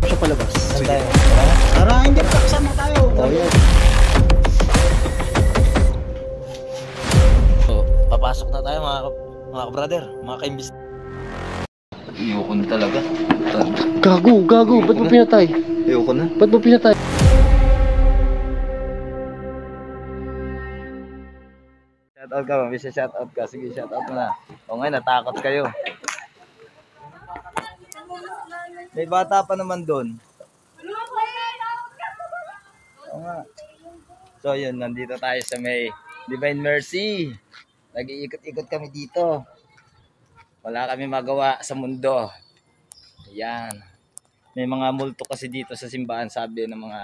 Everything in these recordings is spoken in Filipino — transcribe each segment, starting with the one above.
Siya palabas. Saan tayo? Tara, hindi kasama tayo. Oh, yan. So, papasok na tayo mga brother, mga kaimbis. Ayoko na talaga. Gago. Ba't mo pinatay? Ayoko na. Ba't mo pinatay? Shoutout ka, mabisa shoutout ka. Sige, shoutout mo na. O ngayon, natakot kayo. May bata pa naman doon. Oo nga. So yun, nandito tayo sa may Divine Mercy. Nag-iikot-ikot kami dito. Wala kami magawa sa mundo. Ayan. May mga multo kasi dito sa simbahan, sabi ng mga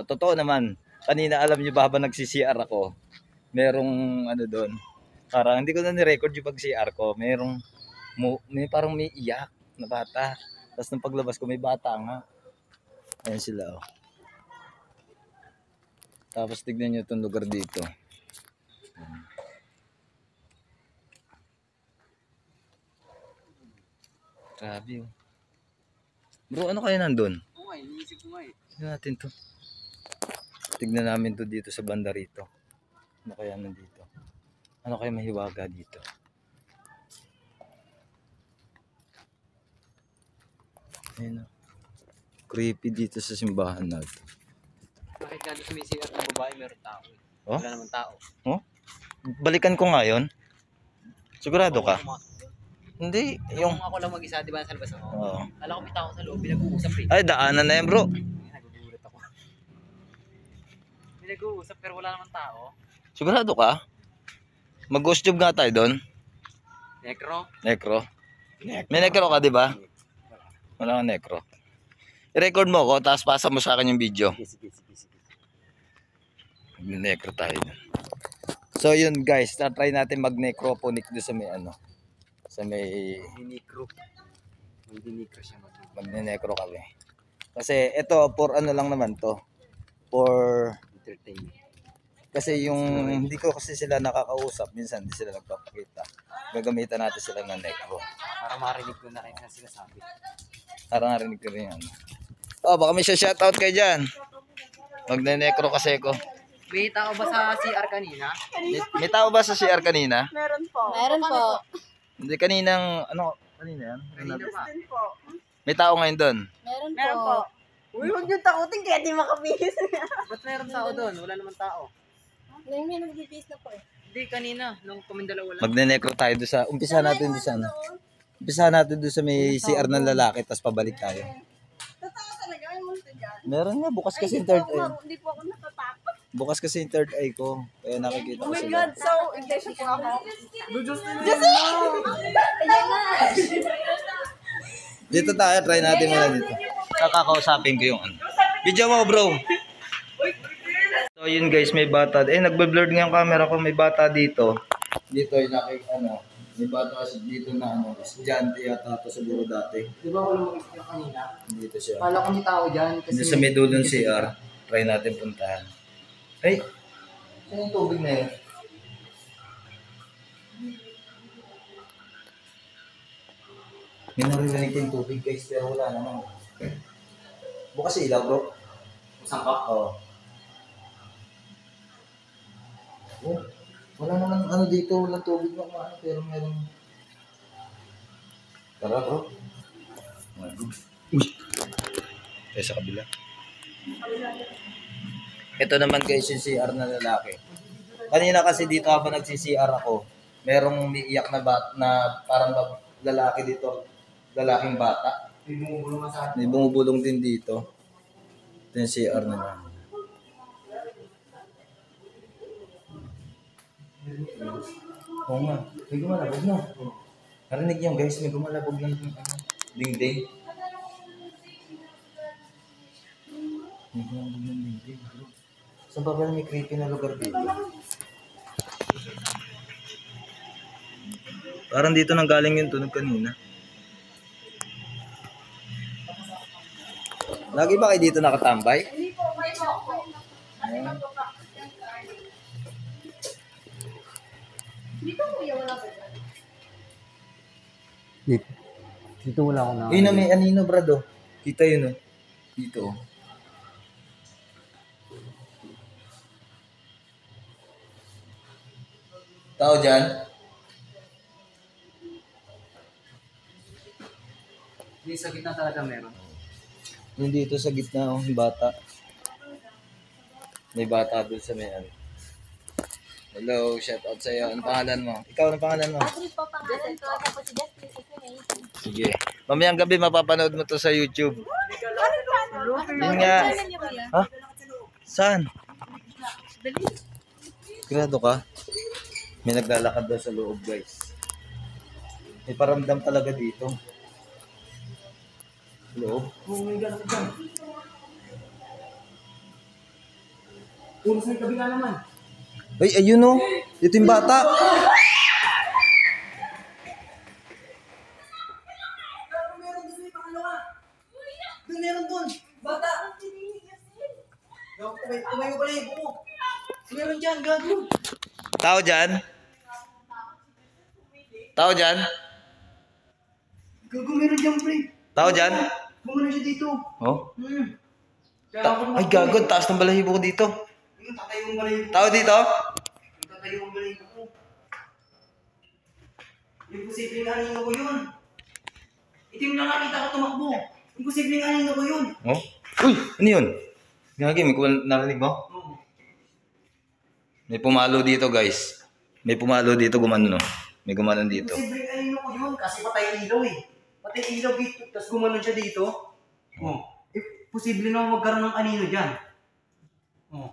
totoo naman. Kanina alam niyo ba habang nagsi-CR ako, merong doon. Parang hindi ko na ni-record yung pag-CR ko. May parang may iyak na bata. Tapos nung paglabas ko may bata nga. Ayan sila oh. Tapos tignan nyo itong lugar dito. Grabe oh. Bro, ano kaya nandun? Oo nga, iniisip ko nga eh. Tignan natin to. Tignan namin to dito sa banda rito. Ano kaya nandito? Ano kaya mahiwaga dito? Ayun oh. Creepy dito sa simbahan natin. Bakit nga doon sumisigat ng babae, meron tao eh. Oh? Wala naman tao. Oh? Balikan ko nga yun. Sigurado ka? Hindi, Yung ako lang mag-isa, di ba, sa labas ako? Oo. Kala ko may tao sa loob, pinag-uusap eh. Ay, daanan na yan bro. Nagugulat ako. Pinag-uusap pero wala naman tao. Sigurado ka? Mag-ghost job nga tayo doon. Necro? May necro ka, di ba? Wala kang necro. I-record mo ko, tapos pasa mo sa akin yung video. Sige. Mag-necro tayo dun. So yun guys, try natin mag-necroponic doon sa may sa may Necro. Mag-necro siya. mag-necro kami. Kasi ito, for lang naman to. For Entertainment. kasi yung hindi ko kasi sila nakakausap, minsan hindi sila nagpapakita. Gagamitan natin sila ng necro. Para marinig ko na kayo na sinasabi. Para narinig ko rin yan. Oh, baka may shoutout kayo dyan. Magne-necro kasi ko. May tao ba sa CR kanina? May tao ba sa CR kanina? Meron po. Hindi, kaninang, kanina yan? Kanina pa. Din po. May tao ngayon doon. Meron po. Uy, huwag yung takutin kaya di makabihis. Ba't meron tao doon? Wala naman tao. May nagbibihis na po eh. Hindi, kanina. Nung kaming dalawa lang. Magne-necro tayo doon sa, umpisa natin doon sa Umpisa natin doon sa may CR ng lalaki, tapos pabalik tayo. Totoo talaga, may multo dyan. Meron nga, bukas kasi yung third eye. Hindi po ako natatakot. Bukas kasi yung third eye ko. Kaya nakikita Oh ko my sila. God, so, iglesia po ako. Diyos na! Dito tayo, try natin muna dito. Kakakausapin ko yung video mo bro. So yun guys, may bata. Nagbe-blur nga yung camera ko, may bata dito. Dito yung may bata kasi dito na estudyante yata ito siguro dati. Di ba wala mag-isip yung kanina? Dito siya. Kala ko may tao dyan. Kasi Dito sa may dulong CR, try natin puntahan. Ay! Saan yung tubig na yun? May narinig ko yung tubig guys, pero wala naman. Bukas ilaw bro. Saan ka? Oo. Oh, wala naman dito, walang tubig na pero meron. Tara bro. Uy! Tayo sa kabila. Ito naman guys yung CR na lalaki. Kanina kasi dito habang nagsi-CR ako, merong umiiyak na parang lalaki dito, lalaking bata. May bumubulong din dito. Ito yung CR na lang. Oo nga, may gumalabog na. Narinig niyo guys, may gumalabog ng dingding. May gumalabog ng dingding. Saan pa pala may creepy na lugar dito? Parang dito nang galing yung tunog kanina. Lagi ba kayo dito nakatambay? Hindi po, may po. Ayan. Dito po yung wala po. Dito wala ako na. Yun na may anino brado. Kita yun, oh. Dito, oh. Tao dyan? Hindi, sa gitna talaga meron. Yung dito sa gitna, oh, yung bata. May bata doon sa may ano. Hello, shout out sa'yo. Anong pangalan mo? Ikaw, anong pangalan mo? Patrick po pangalan ko. Tapos si Justin, si May. Sige. Mamayang gabi mapapanood mo to sa YouTube. Yun nga. Ha? Saan? Grado ka? May naglalakad daw sa loob, guys. May paramdam talaga dito. Loob. Oh my God, dyan. Puro sa kabila naman. Ay, ayun oh. Ito yung bata. Meron doon. Bata. Tumayo pala yung buko. Meron dyan, gago. Tao dyan? Tao dyan? Gago, meron dyan, pre. Tao dyan? Bumuna siya dito. Oh? Kaya Ay, gagod. Taas ng balahibo ko dito. Yung tatayo mo pala yung buko. Tao dito? Yung tatayo mo pala yung buko. Imposible nga anino ko yun. Ito yung nakakita ko tumakbo. Imposible nga anino ko yun. Oh? Uy! Ano yun? Gagi, may narinig mo? Oo. May pumalo dito, guys. May pumalo dito, gumano, no? May gumanon dito. Imposible nga anino ko yun kasi patay ilaw eh. Patay ilaw dito, tapos gumanon siya dito. Oh. Posible na magkaroon ng anino dyan. Oh.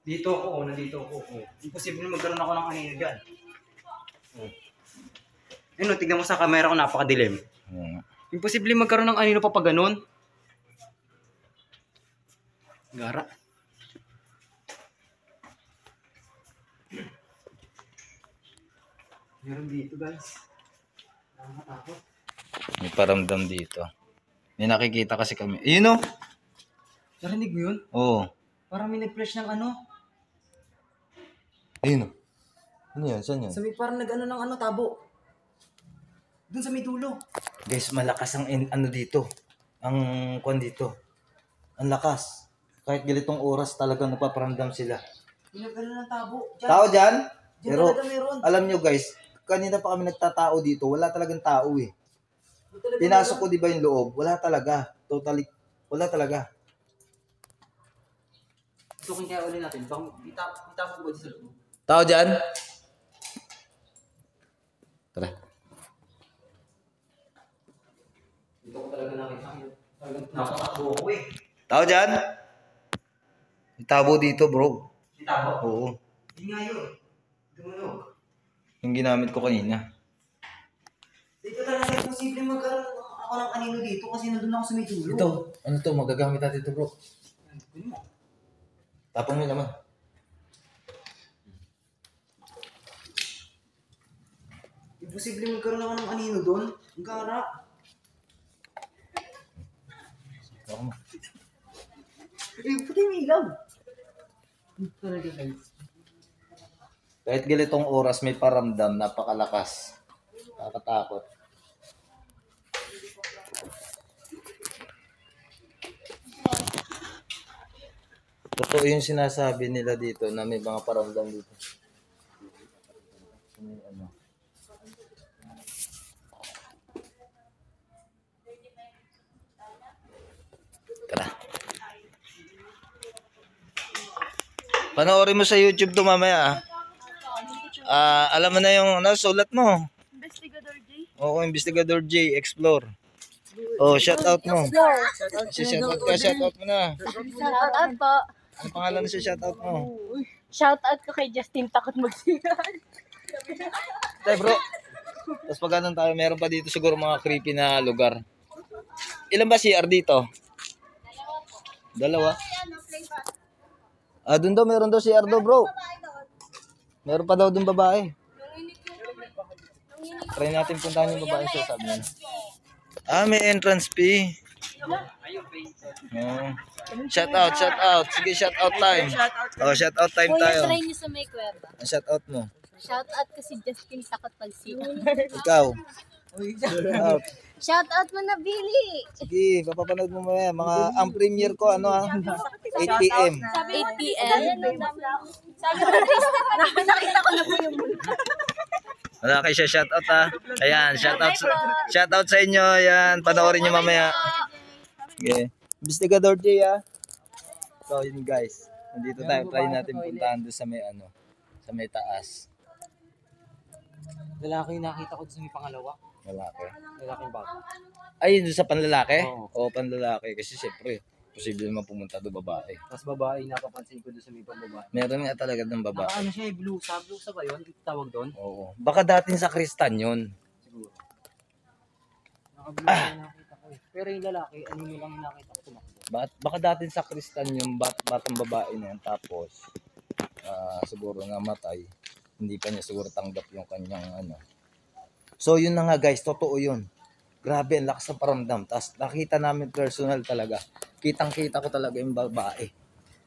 Dito ako, oh, nandito ako. Oh. Imposible magkaroon ako ng anino dyan. Oh. Ayun, tignan mo sa camera ko, napakadilim. Imposible magkaroon ng anino pa pag ganun. Gara. Meron dito, guys. Nakakatakot. May paramdam dito. May nakikita kasi kami. Ayun, oh! Narinig mo yun? Oo. Parang may nag-flash ng ano. Ayun, oh. Ano yan? Saan yan? Sabi parang nag-ano ng ano, tabo. Doon sa may dulo. Guys, malakas ang ano dito. Ang kwan dito. Ang lakas. Kahit ganitong oras talagang napaparamdam sila. May nag-ano ng tabo. Diyan. Tao dyan? Diyan Pero talaga meron. alam nyo guys, kanina pa kami nagtatao dito. Wala talagang tao eh. Doon talaga Pinasok ko di ba yung loob? Wala talaga. Totally. Wala talaga. Sukin kaya ulit natin. Bang, itapon ko ba sa loob? Tao dyan? Tara. Dito ko talaga nakita. Talagang napatakbo ako eh. Tao dyan? May tabo dito bro. Itabo? Oo. Hindi nga yun. Tumunog. Yung ginamit ko kanina. Dito talaga imposible magkaroon ako ng anino dito kasi nandun ako sa may dulo. Ito. Ano to? Magagamit natin ito bro. Kunin mo. Tapon mo naman. Imposible magkaroon ako ng anino doon. Ang gara. Ako mo. Eh, pati may ilaw. Talaga guys. Kahit ganitong oras may paramdam, napakalakas. Nakakatakot. Totoo yung sinasabi nila dito na may mga paramdam dito. Ano? Tara. Panoorin mo sa YouTube to mamaya. Alam mo na yung sulat mo. Investigador J. Oo, Investigador J, Explore. Oh, shout out mo. Shout out mo na. Shout out po. Ano pangalan sa shout out mo? Shout out ko kay Justin takot magsiran. Tay bro. Tapos pag ganun tayo, meron pa dito siguro mga creepy na lugar. Ilan ba CR dito? Dalawa. Doon daw, meron daw CR daw bro. Meron pa daw doon babae. Try natin puntahan yung babae sa sabi niya. May entrance fee. Oh. Shout out. Sige, shout out time. Oh, shout out time Kuya, tayo. try niyo sa may kweba. Shout out mo. Shout out ko si Justin takot magsiran. Ikaw. Out. Shout out mo na, Billy. Sige, papapanood mo maya. Ang premiere ko, 8 p.m. 8 p.m. Sabi ko, nakita ko na po yung Wala kayo siya, shoutout ha. Ayan, shoutout sa inyo. Ayan, panoorin nyo mamaya. Okay. Investigador J ha. So yun guys. Nandito tayo. Try natin puntahan doon sa may sa may taas. Lalaki yung nakita ko sa may pangalawa. Lalaki. Lalaking bago. Ay, doon sa panlalaki? Oo. Oo, panlalaki. Kasi siyempre, posible naman pumunta doon babae. Tapos babae, napapansin ko doon sa may pambabae. Meron nga talaga ng babae. Naka ano siya eh, blusa. Blusa ba yun? Tawag doon? Oo. Baka dating sa Kristan yun. Siguro. Naka-blusa yung nakita ko eh. Pero yung lalaki, anino lang yung nakita ko tumakbo. Baka dating sa Kristan yung batang babae na yan. Tapos, siguro namatay. Hindi pa niya siguro tanggap yung kanyang So yun na nga guys, totoo yun. Grabe, ang lakas ng paramdam. Tapos nakita namin personal talaga. Kitang-kita ko talaga yung babae.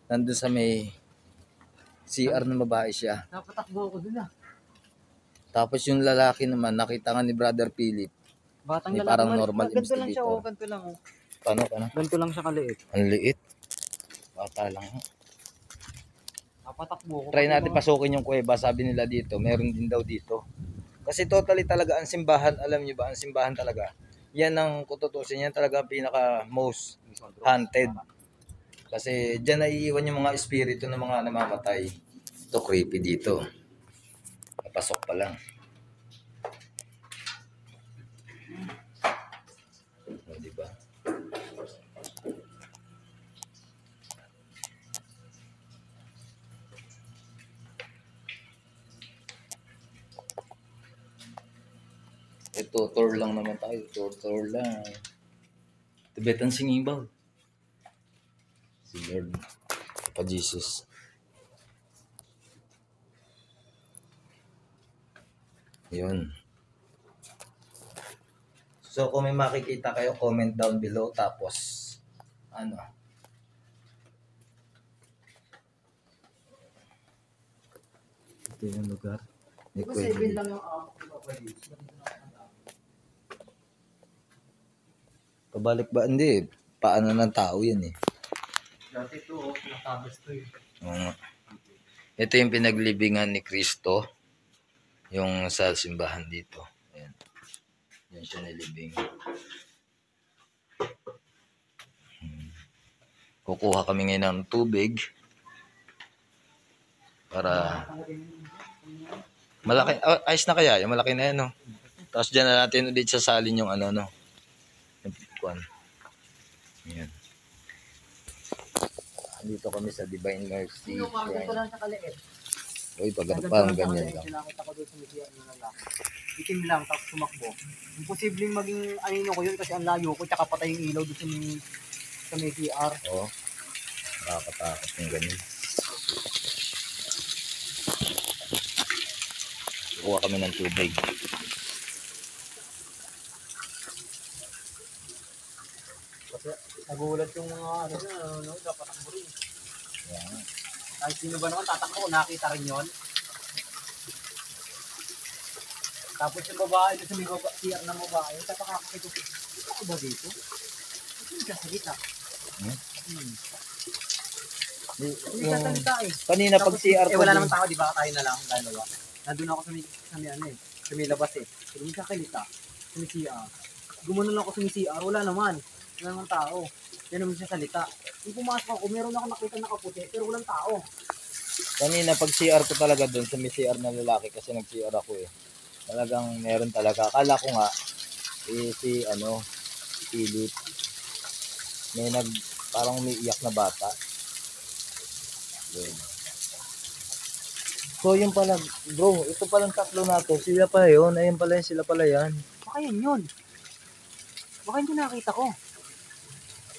Nandun sa may CR ng babae siya. Napatakbo ako doon ah. Tapos yung lalaki naman, nakita nga ni Brother Philip. Batang May lalaki. parang normal Ganito lang siya investigator. oh, ganito lang oh. Paano? Ganito lang siya kaliit. Ang liit. Bata lang. Napatakbo ako. Try natin pasukin yung kuweba. Sabi nila dito, meron din daw dito. Kasi totally talaga ang simbahan, alam niyo ba, ang simbahan talaga. Yan ang kututusin, yan talaga ang pinaka most haunted. Kasi diyan naiiwan yung mga espiritu ng mga namamatay. Ito creepy dito. Napasok pa lang. O, diba? Ito, tour lang naman tayo. Tour lang. Tibetan singing bowl. Si Lord. Pa Jesus. Yun. So, kung may makikita kayo, comment down below. Tapos, ito yung lugar. May pwede. lang yung ako. Pabalik ba? Hindi. Paano ng tao yan eh. Dati ito oh, natabas to eh. Oo nga. Ito yung pinaglibingan ni Kristo. Yung sa simbahan dito. Ayan. Yan siya nilibing. Kukuha kami ngayon ng tubig. Para malaki. Ayos na kaya? Yung malaki na yan, no? Tapos dyan na natin ulit sasalin yung no? Yung kuwan. Ayan. Dito kami sa Divine Mercy Ito Shrine. lang sa kaliit. Uy, parang ganyan lang. Nakita ko doon sa media ng lalaki. Itim lang, tapos tumakbo. Imposibleng maging anino ko yun kasi ang layo ko, tsaka patay yung ilaw doon sa may CR. Oo. Nakakatakot yung ganyan. Kuha kami ng tubig. Kasi nagulat yung mga dapat takbo rin. Ayan. Kahit sino ba naman tatakbo, nakita rin yun. Tapos yung babae, doon sa may CR ng babae, tapakakakit ko, ako ba dito? Hindi ka salita. Hindi ka salita eh. Kanina pag CR ko wala din- namang tao, di ba? Tayo na lang, dalawa. Nandun ako sa may sa may labas eh. Pero hindi ka salita. Sa may CR. Gumano lang ako sa may CR, wala naman. Wala namang tao. Yan naman siya salita. Yung pumasok ako, meron ako nakita nakaputi, pero walang tao. Kanina pag CR ko talaga doon sa may CR na lalaki kasi nag-CR ako eh. Talagang meron talaga. Akala ko nga si Philip. May parang umiiyak na bata. Yun. So yun pala, bro, ito palang tatlo natin. Sila pala yun, ayun pala yun, sila pala yan. Baka yun. Baka hindi nakita ko.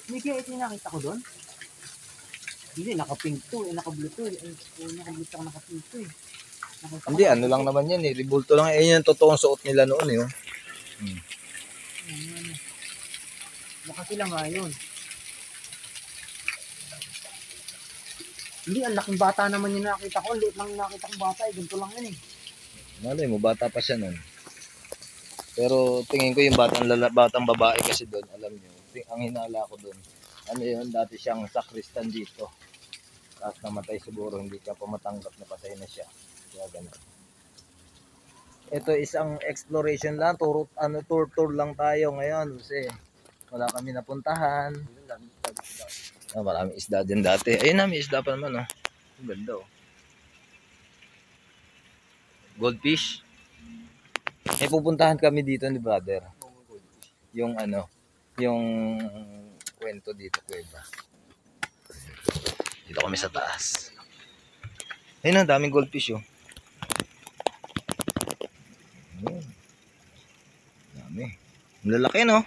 Hindi kaya ito yung nakita ko doon? Hindi, naka-pink to, naka-blue to. Naka-blue to, naka-pink to eh. Nakita ko Hindi, ano lang naman yan eh. Ribulto lang. Ayun yung totoong suot nila noon eh. Oh. Baka sila nga yun. Hindi, ang laking bata naman yung nakita ko. Ang liit lang yung nakita kong bata eh. Ganito lang yun eh. Malay mo, bata pa siya nun. Pero tingin ko yung batang babae kasi doon, alam niyo, ang hinala ko doon, ano yun, dati siyang sakristan dito. Tapos namatay siguro, hindi ka pa matanggap na patay na siya. Kaya ganun. Ito isang exploration lang, tour lang tayo ngayon kasi wala kami napuntahan. Maraming isda din dati. Ayun na, may isda pa naman, oh. Ang ganda, oh. Goldfish. May pupuntahan kami dito ni brother. Yung ano, yung kwento dito, kuweba. Dito kami sa taas. Ayun, ang daming goldfish, oh. Oh. Dami. Ang lalaki, no?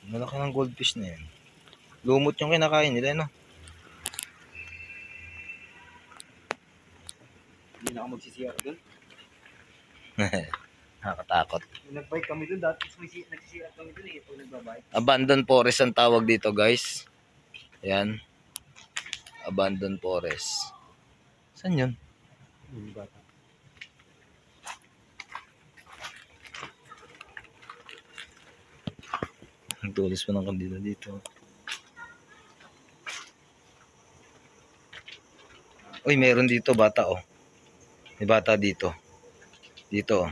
Ang lalaki ng goldfish na yan. Lumot yung kinakain nila, no? Hindi na ako magsisiyar doon. Nakakatakot. Nag-bike kami doon, dati nagsisiyar kami doon eh, pag nagbabike. Abandoned forest ang tawag dito, guys. Ayan. Abandoned forest. Saan yun? Bata. Ang tulis pa ng kandila dito. Uy, meron dito bata, oh. May bata dito. Dito, oh.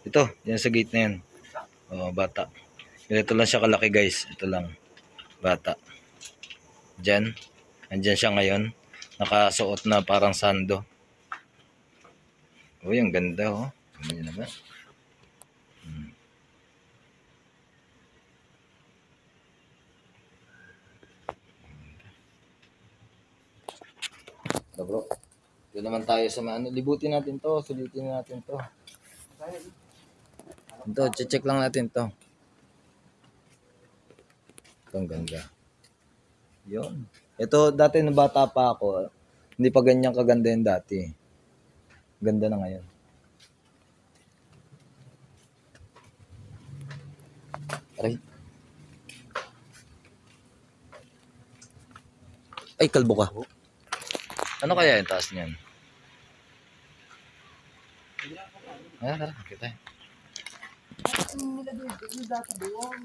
Ito, yan sa gate na yan. Oh, bata. Ito lang siya kalaki, guys. Ito lang. Bata. Diyan. Andyan siya ngayon. Nakasuot na parang sando. Uy, ang ganda, oh. Ano yun naman? Bro, doon naman tayo sa ano, libutin natin to, sulitin natin to. Ito, check lang natin to. Ito ang ganda. Yun. Ito, dati nung bata pa ako, hindi pa ganyan kaganda yung dati. Ganda na ngayon. Aray. Ay, kalbo ka. Ano kaya yung taas niyan? Tara, kita.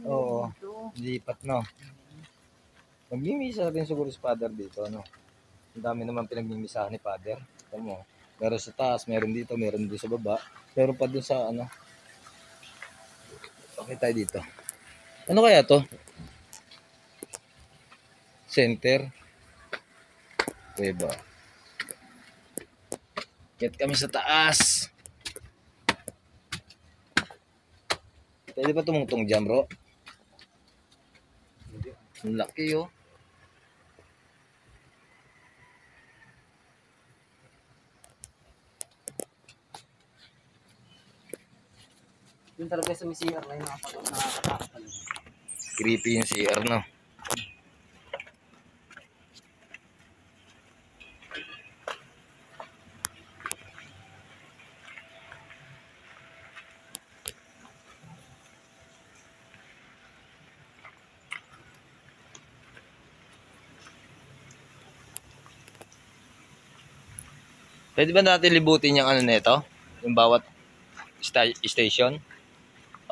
Oo, lipat, no. Magmimisa rin siguro si Father dito, no. Ang dami naman pinagmimisahan ni Father. Alam mo, meron sa taas, meron dito, meron doon sa baba. Meron pa doon sa ano. Okay tayo dito. Ano kaya to? Center. Kuweba. Get kami sa taas. Pwede ba tumungtong dyan, bro? Ang laki, oh. Yung talaga sa CR na yung nakakatakot talaga. Creepy yung CR, no? Pwede ba natin libutin yung ano nito? Yung bawat station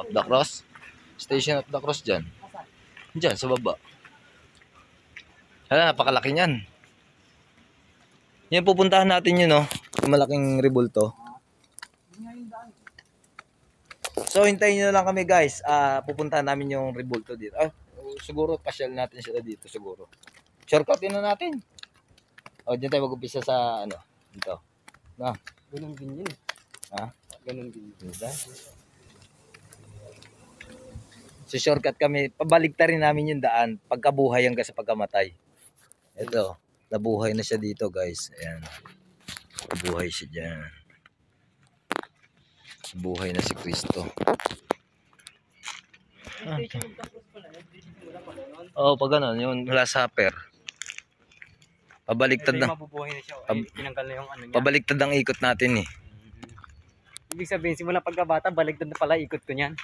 of the cross? Station of the cross dyan. Dyan, sa baba. Hala, napakalaki niyan. Yan, pupuntahan natin yun, no? Yung malaking rebulto. So, hintayin nyo lang kami, guys. Pupuntahan namin yung rebulto dito. Siguro, pasyal natin sila dito, siguro. Shortcutin na natin. O, dyan tayo mag-upisa sa, ano, dito. Na. Ganun din yun. Ha? Ganun din yun. So shortcut kami, pabaligtarin namin yung daan pagkabuhay hanggang sa pagkamatay. Ito, nabuhay na siya dito, guys. Ayan. Nabuhay siya dyan. Buhay na si Kristo. Oo, pag ganun, yung Last Supper. Pabaliktad Ito yung na. mabubuhay na siya. Ay, tinanggal na yung ano niya. Pabaliktad ang ikot natin, eh. Ibig sabihin, simula pagkabata, baliktad na pala ikot ko niyan.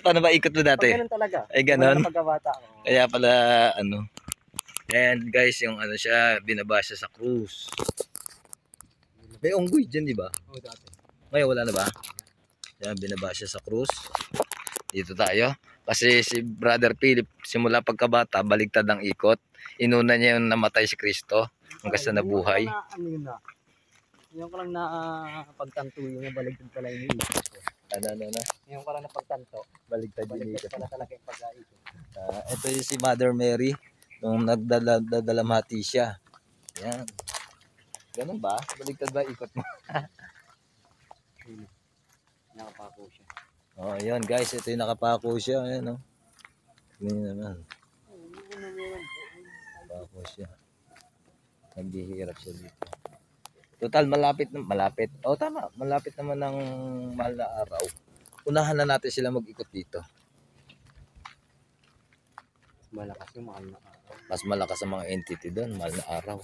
Paano ba ikot mo dati? Pag ganun talaga. Ay, ganun? Simula na pagkabata. Kaya pala, ano, And guys, yung ano siya, binabasa sa krus. May unggoy dyan, di ba? Oo, dati. Ngayon wala na ba? Yan, binabasa sa krus. Dito tayo. Kasi si Brother Philip, simula pagkabata, baligtad ang ikot. Inuna niya yung namatay si Kristo hanggang sa nabuhay. Ano yun na? Ngayon ko lang na pagtanto yung nabaligtad pala yung iisip ko. Ano? Ngayon ko lang na pagtanto. Baligtad yung Baligtad ikot. pala talaga yung pag-aikot. Ito yung si Mother Mary. Nung nagdadalamhati siya. Yan. Ganun ba? Baligtad ba ikot mo? Nakapako siya. Oh, yun guys. Ito yung nakapako siya. Ayan, oh. Tingnan naman. Nakapako siya. Naghihirap siya dito. Total, malapit. Oh, tama. Malapit naman ng mahal na araw. Unahan na natin sila mag-ikot dito. Malakas yung mahal na araw. Mas malakas ang mga entity doon. Mahal na araw.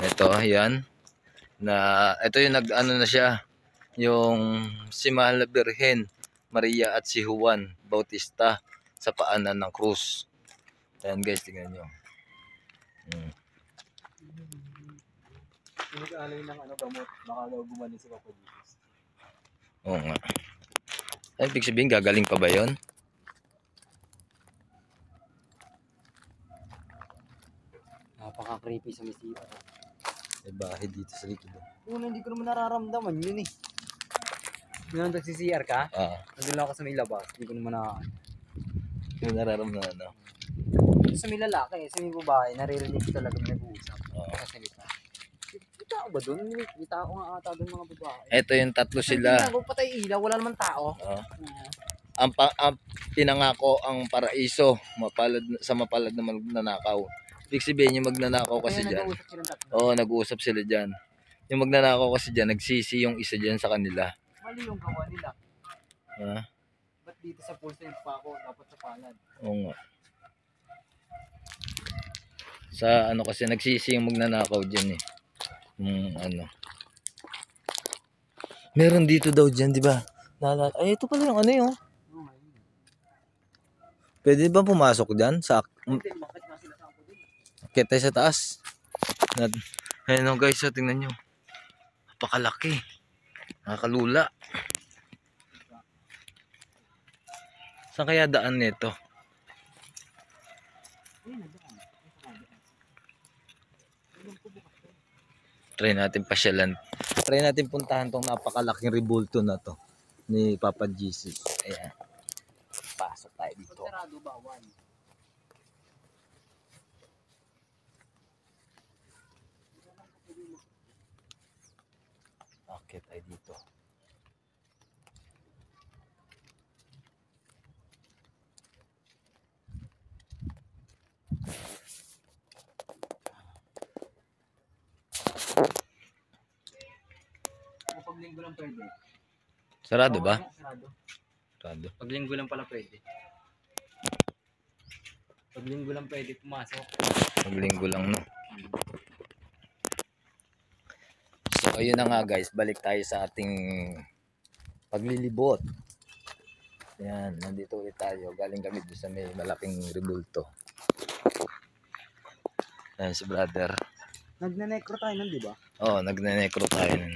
Ito, yan. Ito yung nag-ano na siya. Yung si Mahal na Birhen, Maria at si Juan Bautista sa paanan ng krus. Ayan guys, tingnan nyo. Pinag-alay ng gamot, baka daw gumaling si Papa Jesus. Oo nga. Ay, ibig sabihin, gagaling pa ba yun? Napaka-creepy sa misipa. May bahay dito sa likod. Una, hindi ko naman nararamdaman yun eh. Yung nag-CCR ka? Nandun lang ako sa may labas. Hindi ko naman Yung nararamdaman, no? Sa may lalaki, sa may babae, naririnig ko talaga nag-uusap. Oo. Kasalita. May tao ba doon? May tao nga ata doon mga babae. Ito yung tatlo sila. Hindi na, patay ilaw, wala naman tao. Ang pinangako ang paraiso sa mapalad na magnanakaw. Ibig sabihin yung magnanakaw kasi dyan. Nag-uusap silang tatlo. Oo, nag-uusap sila dyan. Yung magnanakaw kasi dyan, nagsisi yung isa dyan sa kanila. Mali yung gawa nila. Ha? Ba't dito sa pulsa yung pako, dapat sa palad? Oo nga. Sa ano kasi nagsisi yung magnanakaw dyan eh. Meron dito daw dyan, di ba? Ay, ito pala yung ano yun. Pwede ba pumasok dyan? Akit tayo sa taas. Ayun o guys, tingnan nyo. Napakalaki. Nakakalula. Saan kaya daan nito? Try natin pasyalan. Try natin puntahan tong napakalaking rebulto na to ni Papa Jesus. Ayan. Pasok tayo dito. Sarado bawal. Okay, tayo dito. Pag linggo lang pwede. Sarado ba? Sarado. Sarado. Pag linggo lang pala pwede. Pag linggo lang pwede pumasok. Maglinggo lang, no? So, ayun na nga guys. Balik tayo sa ating paglilibot. Ayan, nandito ulit tayo. Galing kami doon sa may malaking rebulto. Ayan si brother. Nagnanecro tayo nun, di ba? Oo, nagnenecro tayo nun.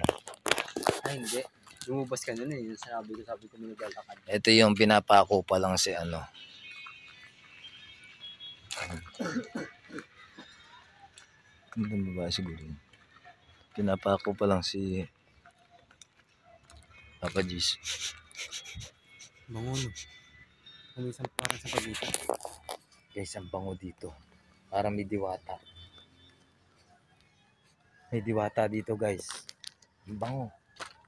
Ay, hindi. Lumabas ka nun eh. Yung sabi ko may naglalakad. Ito yung pinapako pa lang si ano. Ano ba siguro yun? Pinapako pa lang si Papa Jesus. Bango no. Kumisang parang sa pagitan. Guys, ang bango dito. Parang may diwata. May diwata dito guys. Ang bango.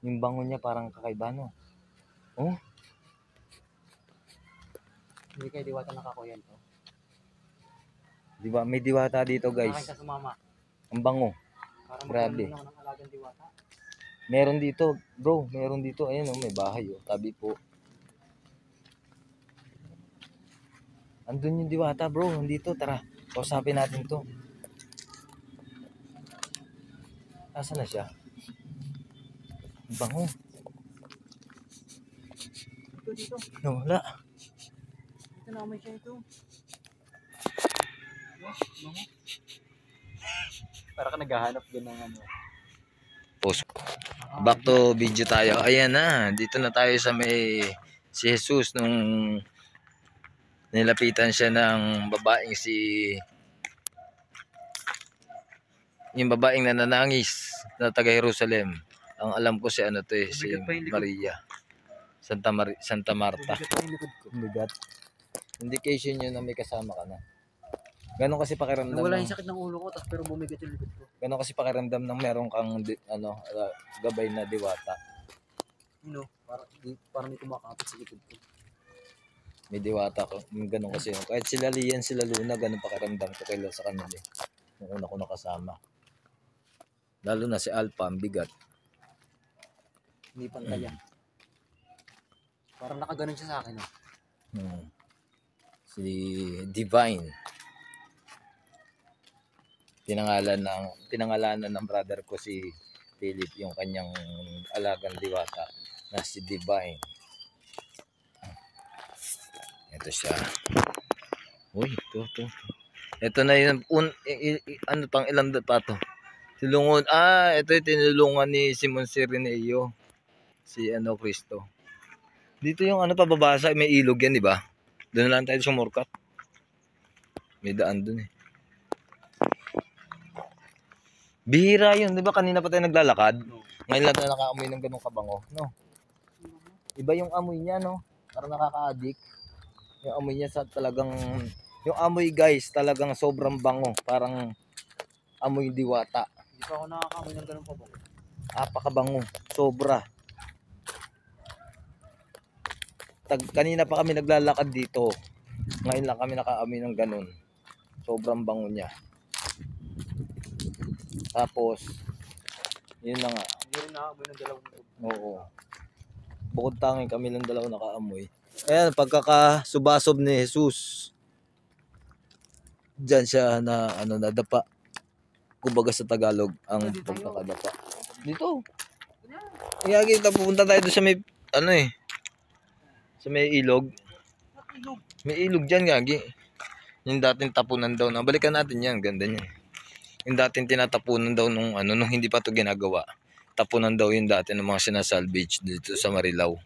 Yung bango niya parang kakaiba, no? Oh, Hindi kayo diwata nakakuyan to. di ba? May diwata dito guys. Nakakita sumama. Ang bango. Parang Grabe. magkaroon lang ng alagang diwata. Meron dito, bro. Meron dito. Ayan, oh, may bahay, oh. Tabi po. Andun yung diwata, bro. Nandito, tara. Kausapin natin to. Nasaan na siya? Ang bango. Dito. Nawala. Dito naman siya ito. Para ka naghahanap din ng ano. Post. Back to video tayo. Ayan na, dito na tayo sa may si Jesus nung nilapitan siya ng babaeng yung babaeng nananangis na taga Jerusalem. Ang alam ko si ano to si Maria. Santa Marta. Bigat. Indication yun na may kasama ka na. Ganon kasi pakiramdam. Nawala yung sakit ng ulo ko, tapos pero bumigat yung likod ko. Ganon kasi pakiramdam ng meron kang gabay na diwata. Parang may kumakapit sa likod ko. May diwata ko. Ganon kasi yun. Kahit sila Lian, sila Luna, ganon pakiramdam ko kaila sa kanila. Nung una ko nakasama. Lalo na si Alpha, ang bigat. Hindi pantay yan. Parang nakaganon siya sa akin. Si Divine. Pinangalanan ng brother ko si Philip, yung kanyang alagang diwata na si Divine. Ito siya. Uy, ito. Ito na yun. Ano pang ilang pa to? Silungon. Ito yung tinulungan ni Simon Sireneo. Si Cristo. Dito yung pababasa, may ilog yan, di ba? Doon lang tayo sumurkat. May daan doon eh. Bihira yun, di ba? Kanina pa tayo naglalakad. Ngayon lang tayo nakaamoy ng ganong kabango, no? Iba yung amoy niya, no? Parang nakaka-addict. Yung amoy niya yung amoy guys, talagang sobrang bango. Parang amoy diwata. Hindi pa ako nakakaamoy ng ganong kabango. Apakabango, sobra. Kanina pa kami naglalakad dito. Ngayon lang kami nakaamoy ng ganon. Sobrang bango niya. Tapos, yun na nga. Hindi rin nakaamoy ng dalawang loob. Oo. Bukod tanging kami lang dalawa nakaamoy. Ayan, pagkakasubasob ni Jesus. Diyan siya na nadapa. Kumbaga sa Tagalog, ang pagkakadapa. Dito. Kaya kita pupunta tayo doon sa may sa may ilog. May ilog diyan, gagi. Yung dating tapunan daw na. Balikan natin 'yan, ganda niya. Yung dating tinatapunan daw nung hindi pa to ginagawa. Tapunan daw yung dati ng mga sinasalvage dito sa Marilao.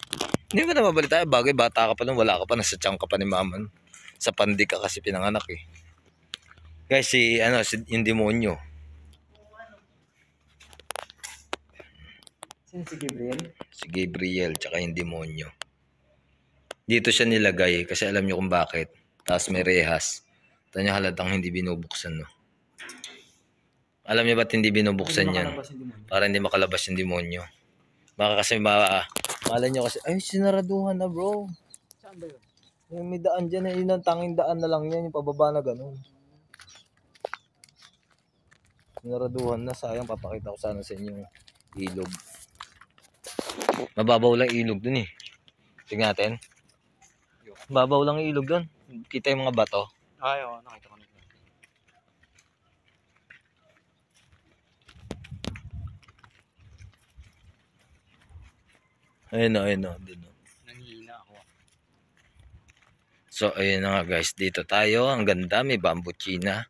Hindi ba na mabalita? Bagay, bata ka pa nun, wala ka pa, nasa tiyan ka pa ni mama. Sa pandi ka kasi pinanganak eh. Guys, yung demonyo. Sino si Gabriel? Si Gabriel, tsaka yung demonyo. Dito siya nilagay kasi alam nyo kung bakit. Tapos may rehas. Ito nyo halatang hindi binubuksan, no? Alam niyo ba't hindi binubuksan yan? Para hindi makalabas yung demonyo. Baka kasi malay nyo kasi, ay sinaraduhan na bro. Saan ba yun? Yung may daan dyan, yun ang tanging daan na lang yan, yung pababa na gano'n. Sinaraduhan na, sayang papakita ko sana sa inyo yung ilog. Mababaw lang ilog dun eh. Tingnan natin. Mababaw lang ilog dun. Kita yung mga bato. Ay, oo, nakita ko na. Ayun o. Nanghihina ako. So, ayun na nga guys. Dito tayo. Ang ganda. May bambuchina.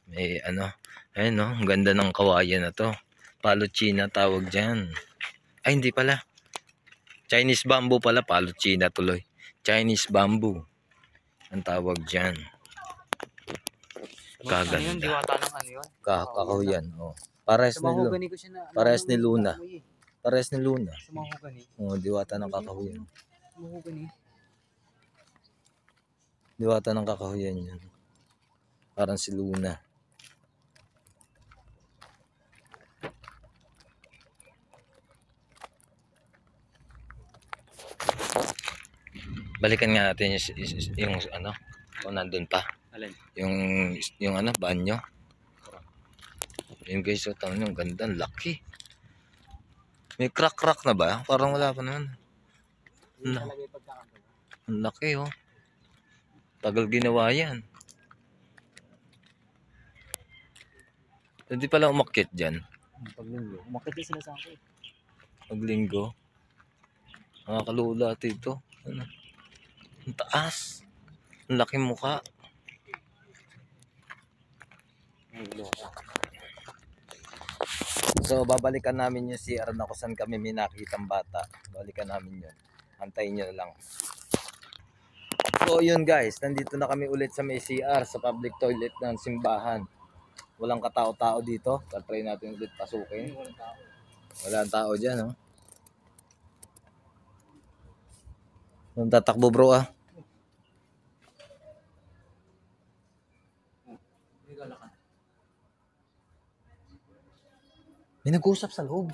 May ayun o. Ang ganda ng kawayan na to. Paluchina tawag dyan. Ay, hindi pala. Chinese bamboo pala. Paluchina tuloy. Chinese bamboo. Ang tawag dyan. Kaganda. Ano yun? Diwata ng ano yun? Kakahuyan. Oh. Pares Sa ni mahogany ko siya na. Pares ni Luna. Pares ni Luna. Sa mahogany. Oh, diwata ng kakahuyan. Sa mahogany. Diwata ng kakahuyan yun. Parang si Luna. Balikan nga natin yung kung nandun pa. Alin? Yung banyo. Yung guys, so tawag nyo, ganda, ang laki. May crack na ba? Parang wala pa naman. Ang laki oh. Tagal ginawa yan. Hindi pala umakyat dyan. Paglinggo. Umakit din sila sa akin. Paglinggo. Nakakalula ito. Ang taas. Ang laki mukha. So, babalikan namin yung CR na kung saan kami may nakitang bata. Balikan namin yun. Antayin nyo na lang. So, yun guys. Nandito na kami ulit sa may CR, sa public toilet ng simbahan. Walang katao-tao dito. Try natin ulit pasukin. Walang tao dyan, oh. Nung tatakbo bro, ah. May nag-uusap sa loob.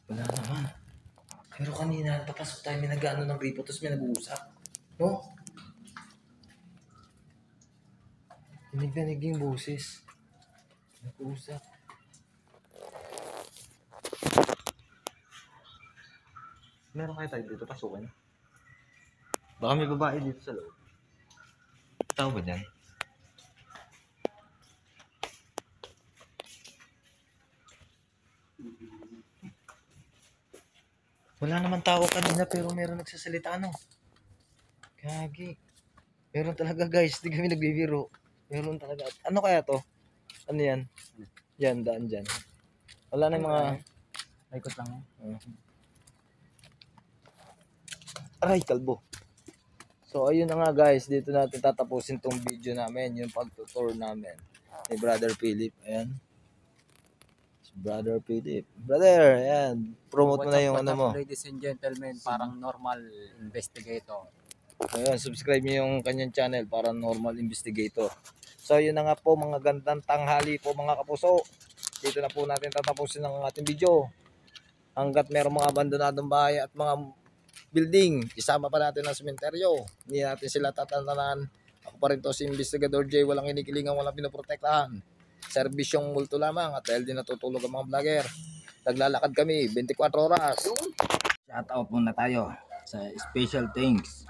Wala naman. Pero kanina, papasok tayo, may nag-ano ng gripo, tapos may nag-uusap. No? Dinig-dinig yung boses. Nag-uusap. Meron kayo tayo dito, pasukin. Baka may babae dito sa loob. Tao ba dyan? Wala naman tao kanina pero meron nagsasalita ano. Kagi. Meron talaga guys, di kami nagbibiro. Meron talaga. Ano kaya to? Ano yan? Yan, daan dyan. Wala na yung mga... Ikot lang yan. Aray, kalbo. So ayun na nga guys, dito natin tatapusin tong video namin, yung pag-tour namin ni Brother Philip. Ayan. Si Brother Philip. Brother, ayan. Promote mo na yung ano mo. Ladies and gentlemen, parang normal investigator. Ayan, subscribe niyo yung kanyang channel, Paranormal Investigator. So yun na nga po, mga gandang tanghali po mga kapuso. Dito na po natin tatapusin ang ating video. Hanggat merong mga abandonadong bahay at mga building, isama pa natin ang sementeryo. Hindi natin sila tatananan. Ako pa rin to si Investigador J, walang inikilingan, walang pinoprotektahan. Serbisyong multo lamang at dahil din natutulog ang mga vlogger. Naglalakad kami 24 oras. Shout out muna tayo sa special thanks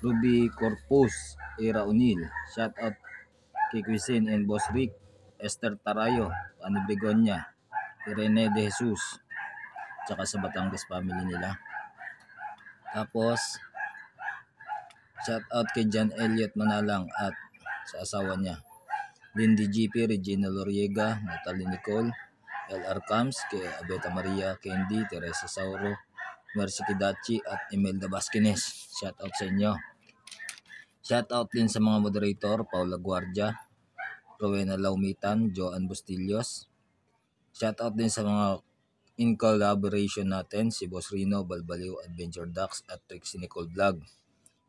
Ruby Corpus, Era Unil. Shout out kay Cuisine and Boss Rick, Esther Tarayo, Ani Begonia, Irene De Jesus, tsaka sa Batangas family nila. Tapos, shout out kay John Elliot Manalang at sa asawa niya. Lindy GP, Regina Loriega, Natalie Nicole, LR Camps, kay Abeta Maria, Candy, Teresa Sauro, Mercy Kidachi at Imelda Basquines. Shout out sa inyo. Shout out din sa mga moderator, Paula Guardia, Rowena Laumitan, Joan Bustillos. Shout out din sa mga in collaboration natin, si Boss Rino, Balbaliw, Adventure Ducks at Trixie Nicole Vlog.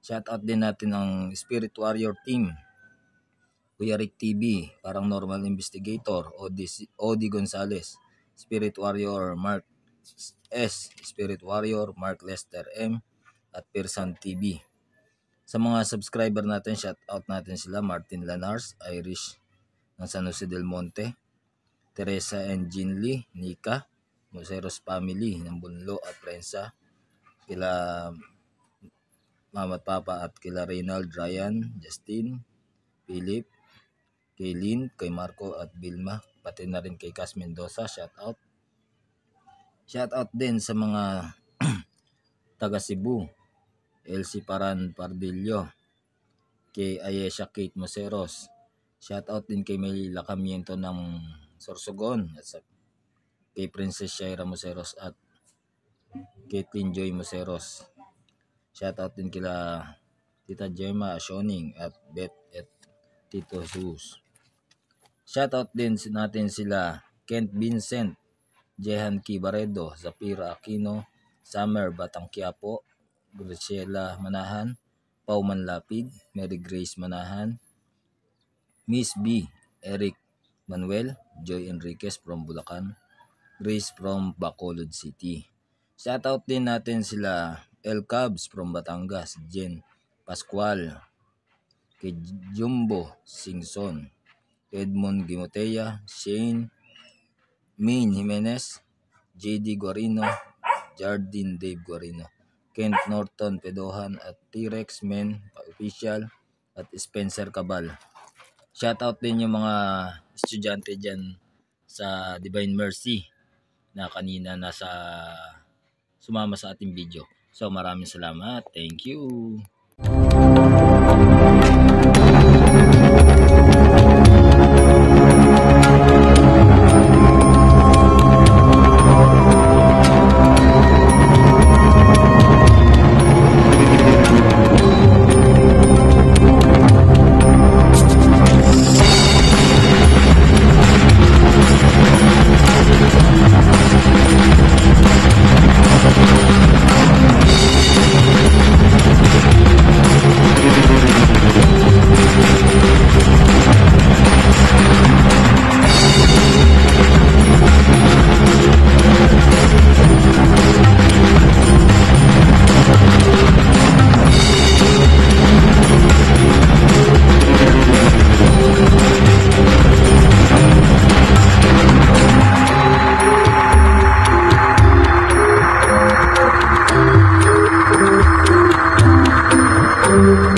Shout out din natin ang Spirit Warrior Team, Kuya Rick TV, Parang Normal Investigator, Odi Gonzales, Spirit Warrior Mark S, Spirit Warrior Mark Lester M, at Pearson TV. Sa mga subscriber natin, shout out natin sila Martin Lanars, Irish ng San Jose del Monte, Teresa and Jean Lee, Nika, Moseros family ng Bunlo at Prensa, kila Mama at Papa at kila Reynald, Ryan, Justin, Philip, kay Lynn, kay Marco at Vilma, pati na rin kay Cas Mendoza, shout out. Shout out din sa mga taga Cebu, Elsie Paran Pardillo, kay Ayesha Kate Moseros. Shout out din kay Melila Camiento ng Sorsogon at sa kay Princess Shaira Moseros at Caitlin Joy Moseros. Shout out din kila Tita Gemma Shoning at Beth at Tito Jesus. Shoutout din natin sila Kent Vincent, Jehan Kibaredo, Zafira Aquino, Summer Batang Quiapo, Graciela Manahan, Pauman Lapid, Mary Grace Manahan, Miss B, Eric Manuel, Joy Enriquez from Bulacan, Grace from Bacolod City. Shoutout din natin sila El Cabs from Batangas, Jen Pascual, kay Jumbo Singson, Edmond Gimotea, Shane, Min Jimenez, JD Guarino, Jardine Dave Guarino, Kent Norton Pedohan at T-Rex Men Official at Spencer Cabal. Shoutout din yung mga estudyante dyan sa Divine Mercy na kanina sumama sa ating video. So maraming salamat. Thank you. Thank you.